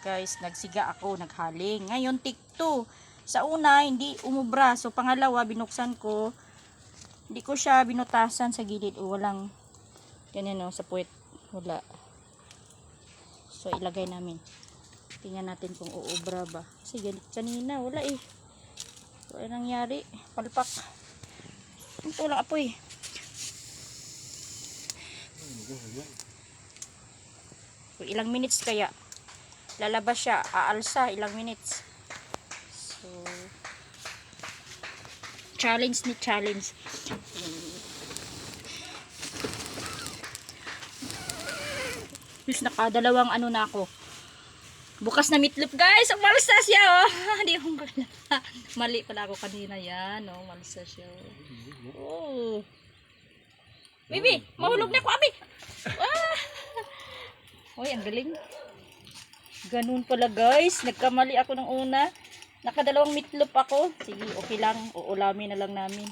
guys, nagsiga ako, naghaling. Ngayon, take 2. Sa una, hindi umubra. So, pangalawa, binuksan ko. Hindi ko siya binutasan sa gilid. O, walang, ganyan o, sa puwet. Wala. So, ilagay namin. Tingnan natin kung uubra ba. Kasi kanina, wala eh. Wala nangyari. Palpak. Ito lang apoy. So, ilang minutes kaya? Lalabas siya. Aalsa. Ilang minutes. So, challenge ni challenge. Plus, nakadalawang ano na ako. Bukas na meatloaf guys. Ang malsa siya oh. Hindi ako mali pala ako kanina yan. Oh, malsa siya. Oh. Bibi, mahulog na ako abi. Ah. Oy, ang galing. Ganun pala guys. Nagkamali ako ng una. Nakadalawang meatloaf ako. Sige, okay lang. Uulamin na lang namin.